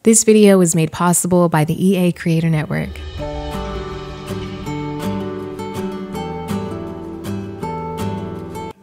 This video was made possible by the EA Creator Network.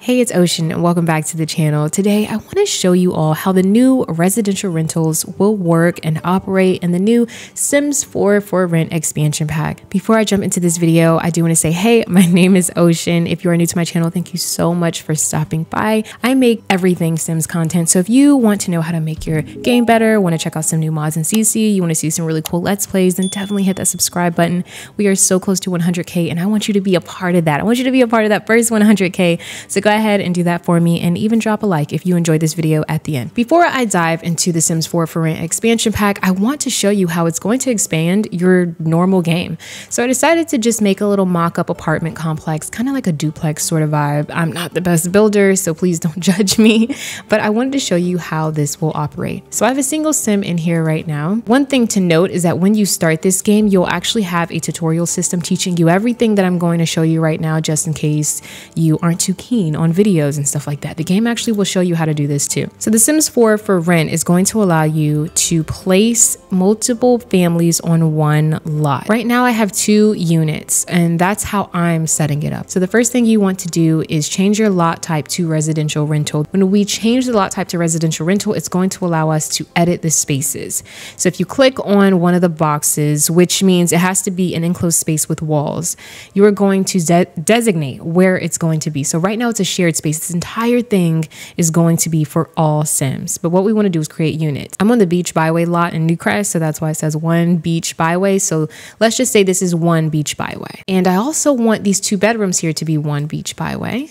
Hey, it's Ocean and welcome back to the channel. Today, I want to show you all how the new residential rentals will work and operate in the new Sims 4 for Rent expansion pack. Before I jump into this video, I do want to say, hey, my name is Ocean. If you are new to my channel, thank you so much for stopping by. I make everything Sims content. So if you want to know how to make your game better, want to check out some new mods in CC, you want to see some really cool Let's Plays, then definitely hit that subscribe button. We are so close to 100K and I want you to be a part of that. I want you to be a part of that first 100K. So go ahead and do that for me and even drop a like if you enjoyed this video at the end. Before I dive into the Sims 4 for Rent expansion pack, I want to show you how it's going to expand your normal game. So I decided to just make a little mock-up apartment complex, kind of like a duplex sort of vibe. I'm not the best builder, so please don't judge me, but I wanted to show you how this will operate. So I have a single sim in here right now. One thing to note is that when you start this game, you'll actually have a tutorial system teaching you everything that I'm going to show you right now, just in case you aren't too keen on videos and stuff like that. The game actually will show you how to do this too. So the Sims 4 for Rent is going to allow you to place multiple families on one lot. Right now I have 2 units and that's how I'm setting it up. So the first thing you want to do is change your lot type to residential rental. When we change the lot type to residential rental, it's going to allow us to edit the spaces. So if you click on one of the boxes, which means it has to be an enclosed space with walls, you are going to designate where it's going to be. So right now it's a shared space. This entire thing is going to be for all Sims. But what we want to do is create units. I'm on the Beach Byway lot in Newcrest, so that's why it says 1 Beach Byway. So let's just say this is 1 Beach Byway. And I also want these 2 bedrooms here to be 1 Beach Byway.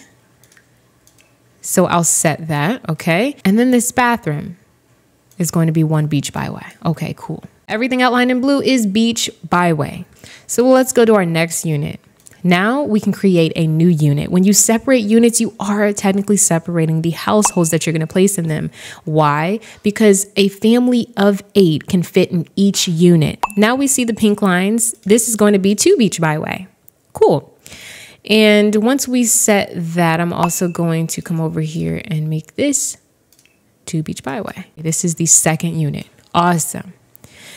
So I'll set that, okay? And then this bathroom is going to be 1 Beach Byway. Okay, cool. Everything outlined in blue is Beach Byway. So let's go to our next unit. Now we can create a new unit. When you separate units, you are technically separating the households that you're going to place in them. Why? Because a family of 8 can fit in each unit. Now we see the pink lines. This is going to be 2 Beach Byway. Cool. And once we set that, I'm also going to come over here and make this 2 Beach Byway. This is the second unit. Awesome.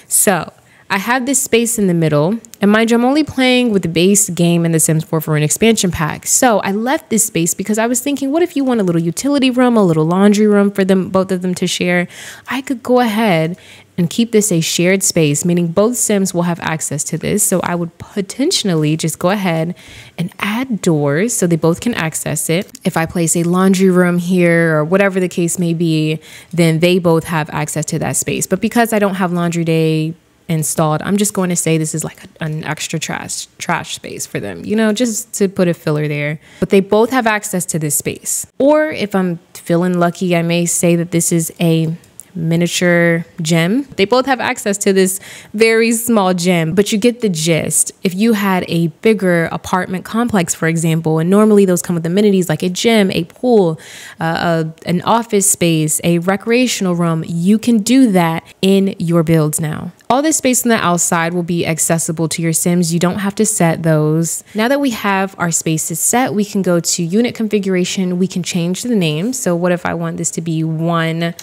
So I have this space in the middle, and mind you, I'm only playing with the base game in the Sims 4 for an expansion pack. So I left this space because I was thinking, what if you want a little utility room, a little laundry room for them, both of them to share? I could go ahead and keep this a shared space, meaning both Sims will have access to this. So I would potentially just go ahead and add doors so they both can access it. If I place a laundry room here or whatever the case may be, then they both have access to that space. But because I don't have laundry day installed, I'm just going to say this is like an extra trash space for them, you know, just to put a filler there. But they both have access to this space. Or if I'm feeling lucky, I may say that this is a miniature gym. They both have access to this very small gym, but you get the gist. If you had a bigger apartment complex, for example, and normally those come with amenities like a gym, a pool, an office space, a recreational room, you can do that in your builds now. All this space on the outside will be accessible to your Sims. You don't have to set those. Now that we have our spaces set, we can go to unit configuration. We can change the name. So what if I want this to be 1,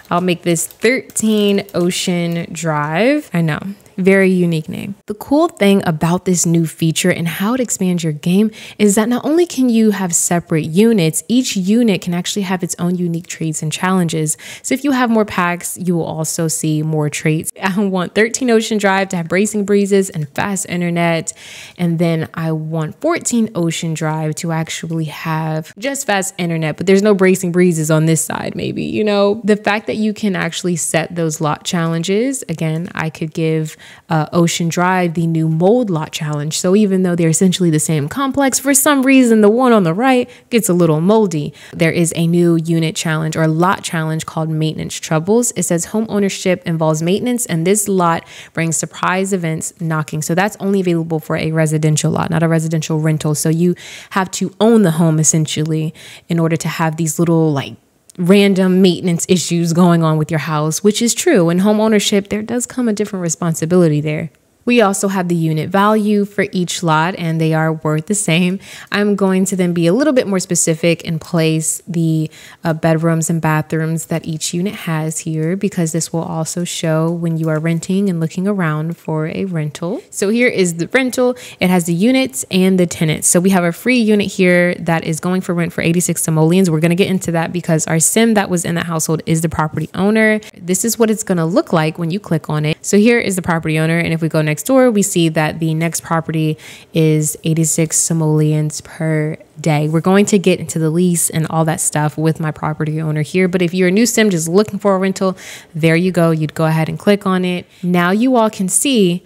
I'll make this 13 Ocean Drive. I know, very unique name. The cool thing about this new feature and how it expands your game is that not only can you have separate units, each unit can actually have its own unique traits and challenges. So if you have more packs, you will also see more traits. I want 13 Ocean Drive to have bracing breezes and fast internet. And then I want 14 Ocean Drive to actually have just fast internet, but there's no bracing breezes on this side, maybe, you know. The fact that you can actually set those lot challenges, again, I could give Ocean Drive the new mold lot challenge. So even though they're essentially the same complex, for some reason the one on the right gets a little moldy. There is a new unit challenge or lot challenge called Maintenance Troubles. It says home ownership involves maintenance and this lot brings surprise events knocking. So that's only available for a residential lot, not a residential rental. So you have to own the home essentially in order to have these little like random maintenance issues going on with your house, which is true. In home ownership, there does come a different responsibility there. We also have the unit value for each lot, and they are worth the same. I'm going to then be a little bit more specific and place the bedrooms and bathrooms that each unit has here, because this will also show when you are renting and looking around for a rental. So here is the rental. It has the units and the tenants. So we have a free unit here that is going for rent for 86 simoleons. We're going to get into that because our sim that was in that household is the property owner. This is what it's going to look like when you click on it. So here is the property owner, and if we go next door, we see that the next property is 86 simoleons per day. We're going to get into the lease and all that stuff with my property owner here, but if you're a new sim just looking for a rental, there you go. You'd go ahead and click on it. Now you all can see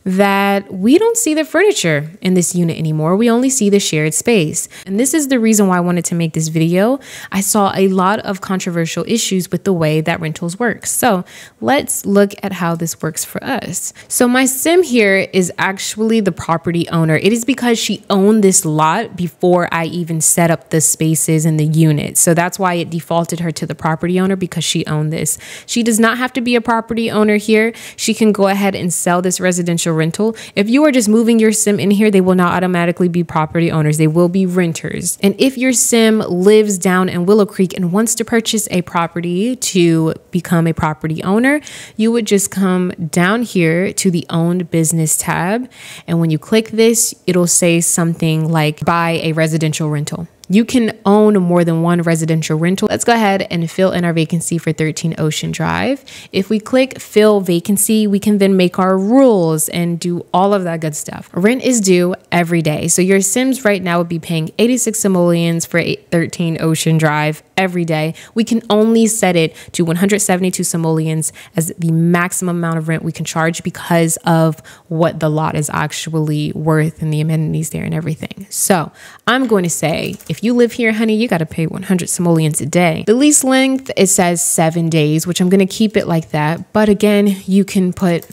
that we don't see the furniture in this unit anymore. We only see the shared space. And this is the reason why I wanted to make this video. I saw a lot of controversial issues with the way that rentals work. So let's look at how this works for us. So my sim here is actually the property owner. It is because she owned this lot before I even set up the spaces in the unit. So that's why it defaulted her to the property owner, because she owned this. She does not have to be a property owner here. She can go ahead and sell this residential rental. If you are just moving your sim in here, they will not automatically be property owners. They will be renters. And if your sim lives down in Willow Creek and wants to purchase a property to become a property owner, you would just come down here to the owned business tab. And when you click this, it'll say something like buy a residential rental. You can own more than one residential rental. Let's go ahead and fill in our vacancy for 13 Ocean Drive. If we click fill vacancy, we can then make our rules and do all of that good stuff. Rent is due every day. So your Sims right now would be paying 86 simoleons for 13 Ocean Drive every day. We can only set it to 172 simoleons as the maximum amount of rent we can charge because of what the lot is actually worth and the amenities there and everything. So I'm going to say, if you live here, honey, you got to pay 100 simoleons a day. The lease length, it says 7 days, which I'm going to keep it like that. But again, you can put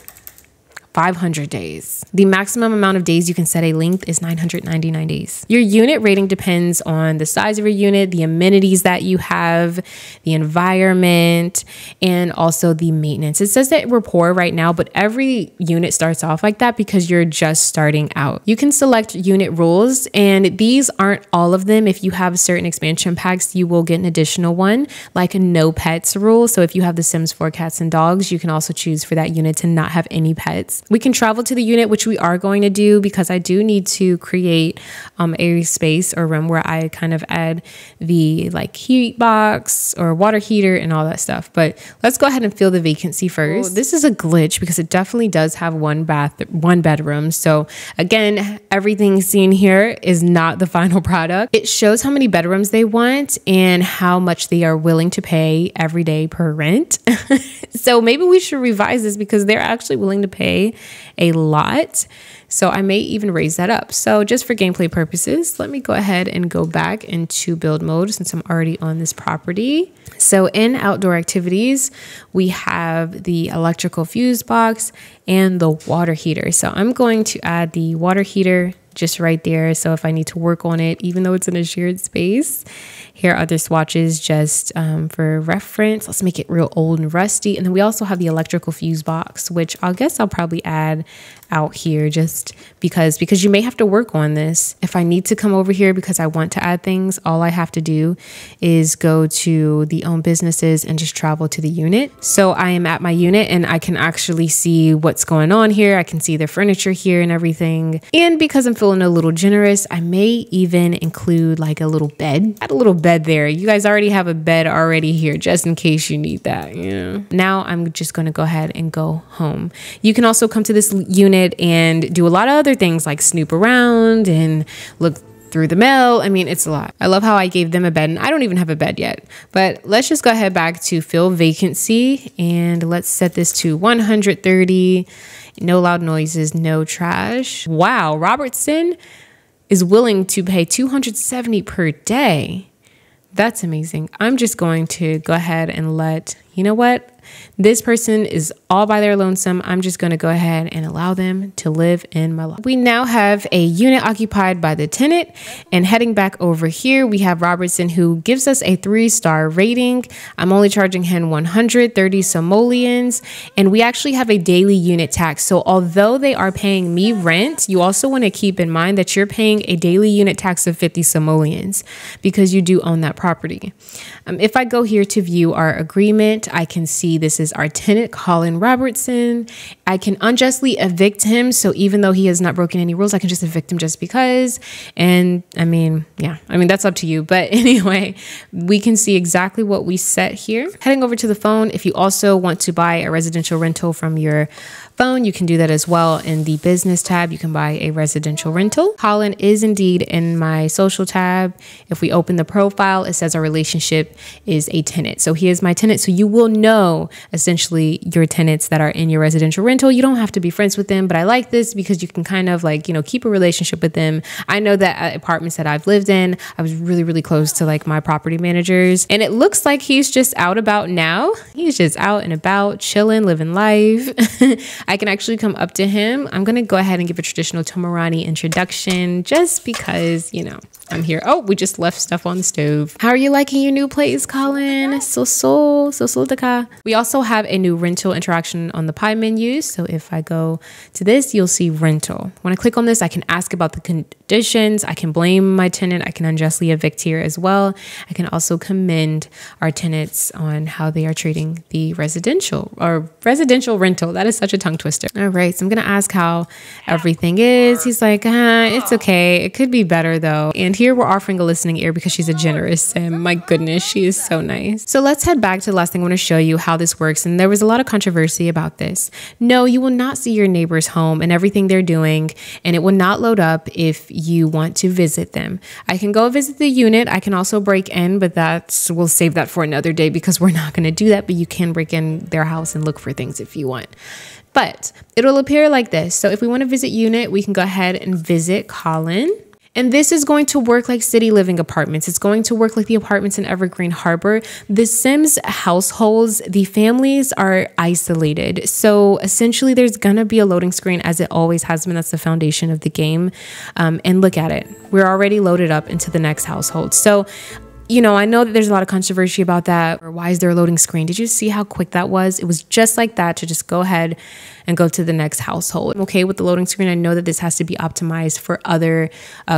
500 days. The maximum amount of days you can set a length is 999 days. Your unit rating depends on the size of your unit, the amenities that you have, the environment, and also the maintenance. It says that we're poor right now, but every unit starts off like that because you're just starting out. You can select unit rules, and these aren't all of them. If you have certain expansion packs, you will get an additional one, like a no pets rule. So if you have the Sims 4 cats and dogs, you can also choose for that unit to not have any pets. We can travel to the unit, which we are going to do because I do need to create a space or room where I kind of add the like heat box or water heater and all that stuff. But let's go ahead and fill the vacancy first. Oh, this is a glitch because it definitely does have one bedroom. So again, everything seen here is not the final product. It shows how many bedrooms they want and how much they are willing to pay every day per rent. So maybe we should revise this because they're actually willing to pay a lot. So I may even raise that up. So just for gameplay purposes, let me go ahead and go back into build mode since I'm already on this property. So in outdoor activities, we have the electrical fuse box and the water heater. So I'm going to add the water heater just right there. So if I need to work on it, even though it's in a shared space, here are other swatches just for reference. Let's make it real old and rusty. And then we also have the electrical fuse box, which I guess I'll probably add out here just because you may have to work on this. If I need to come over here because I want to add things, all I have to do is go to the own businesses and just travel to the unit. So I am at my unit and I can actually see what's going on here. I can see the furniture here and everything. And because I'm feeling a little generous, I may even include like a little bed. Add a little bed there. You guys already have a bed already here just in case you need that. Yeah. Now I'm just going to go ahead and go home. You can also come to this unit and do a lot of other things like snoop around and look through the mail. I mean, it's a lot. I love how I gave them a bed and I don't even have a bed yet. But let's just go ahead back to fill vacancy and let's set this to 130. No loud noises, no trash. Wow, Robertson is willing to pay 270 per day. That's amazing. I'm just going to go ahead and you know what? this person is all by their lonesome. I'm just going to go ahead and allow them to live in my life. We now have a unit occupied by the tenant, and heading back over here, we have Robertson, who gives us a 3-star rating. I'm only charging him 130 simoleons, and we actually have a daily unit tax. So although they are paying me rent, you also want to keep in mind that you're paying a daily unit tax of 50 simoleons because you do own that property. If I go here to view our agreement, I can see this is our tenant, Colin Robertson. I can unjustly evict him. So even though he has not broken any rules, I can just evict him just because. And that's up to you. But anyway, we can see exactly what we set here. Heading over to the phone, if you also want to buy a residential rental from your phone, you can do that as well. In the business tab, you can buy a residential rental. Colin is indeed in my social tab. If we open the profile, it says our relationship is a tenant. So he is my tenant. So you will know essentially your tenants that are in your residential rental. You don't have to be friends with them, but I like this because you can kind of keep a relationship with them. I know that at apartments that I've lived in, I was really, really close to my property managers, and it looks like he's just out about now. He's just out and about, chilling, living life. I can actually come up to him. I'm going to go ahead and give a traditional Tomarani introduction just because, I'm here. Oh, we just left stuff on the stove. How are you liking your new place, Colin? So daka. We also have a new rental interaction on the pie menu. So if I go to this, you'll see rental. When I click on this, I can ask about the conditions. I can blame my tenant. I can unjustly evict here as well. I can also commend our tenants on how they are treating the residential rental. That is such a tongue twister. All right, so I'm gonna ask how everything is. He's like, it's okay. It could be better though. And here we're offering a listening ear because she's a generous sim. My goodness, she is so nice. So let's head back to the last thing I want to show you how this works. And there was a lot of controversy about this. No, you will not see your neighbor's home and everything they're doing, and it will not load up if you want to visit them. I can go visit the unit. I can also break in, but we'll save that for another day because we're not going to do that. But you can break in their house and look for things if you want. But it'll appear like this. So if we want to visit unit, we can go ahead and visit Colin. And this is going to work like city living apartments. It's going to work like the apartments in Evergreen Harbor. The Sims households, the families are isolated. So essentially there's going to be a loading screen as it always has been. That's the foundation of the game. And look at it. We're already loaded up into the next household. So I know that there's a lot of controversy about that. Or why is there a loading screen? Did you see how quick that was? It was just like that to just go ahead and go to the next household. I'm okay with the loading screen. I know that this has to be optimized for other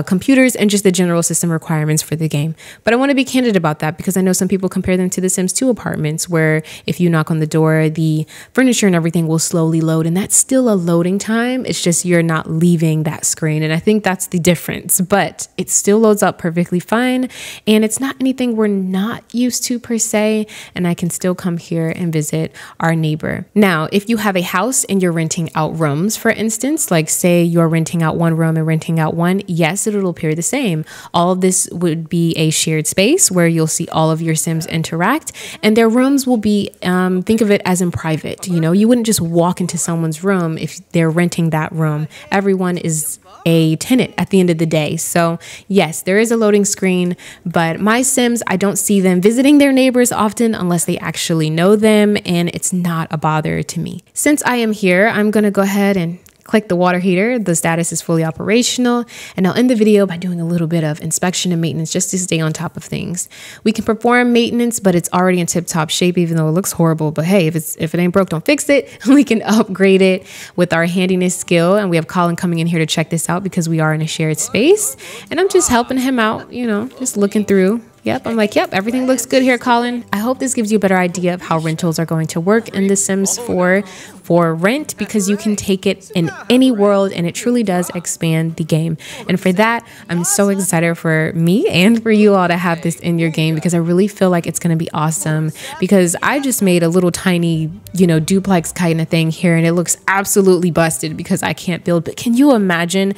computers and just the general system requirements for the game. But I want to be candid about that because I know some people compare them to the Sims 2 apartments where if you knock on the door, the furniture and everything will slowly load. And that's still a loading time. It's just you're not leaving that screen. And I think that's the difference. But it still loads up perfectly fine. And it's not anything we're not used to per se. And I can still come here and visit our neighbor. Now, if you have a house and you're renting out rooms, for instance, like say you're renting out one room and renting out one, yes, it'll appear the same. All of this would be a shared space where you'll see all of your Sims interact, and their rooms will be, think of it as in private. You wouldn't just walk into someone's room if they're renting that room. Everyone is a tenant at the end of the day. So yes, there is a loading screen, but my Sims, I don't see them visiting their neighbors often unless they actually know them, and it's not a bother to me. Since I am here, I'm going to go ahead and click the water heater. The status is fully operational, and I'll end the video by doing a little bit of inspection and maintenance just to stay on top of things. We can perform maintenance, but it's already in tip-top shape, even though it looks horrible. But hey, if it ain't broke, don't fix it. We can upgrade it with our handiness skill, and we have Colin coming in here to check this out because we are in a shared space, and I'm just helping him out, just looking through. Yep, I'm like, yep, everything looks good here, Colin. I hope this gives you a better idea of how rentals are going to work in The Sims 4 for rent, because you can take it in any world and it truly does expand the game. And for that, I'm so excited for me and for you all to have this in your game, because I really feel like it's going to be awesome, because I just made a little tiny, duplex kind of thing here and it looks absolutely busted because I can't build. But can you imagine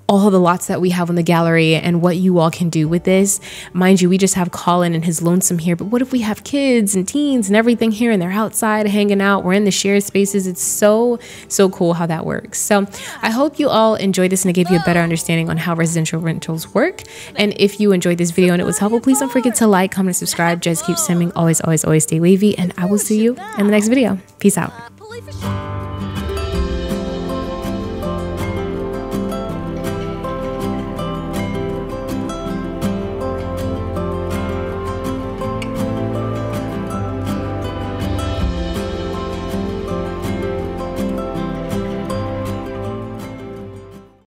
all the lots that we have on the gallery and what you all can do with this. Mind you, we just have Colin and his lonesome here, but what if we have kids and teens and everything here and they're outside hanging out? We're in the shared spaces. It's so cool how that works. So I hope you all enjoyed this and it gave you a better understanding on how residential rentals work. And if you enjoyed this video and it was helpful, please don't forget to like, comment, and subscribe. Just keep simming. Always stay wavy, and I will see you in the next video. Peace out.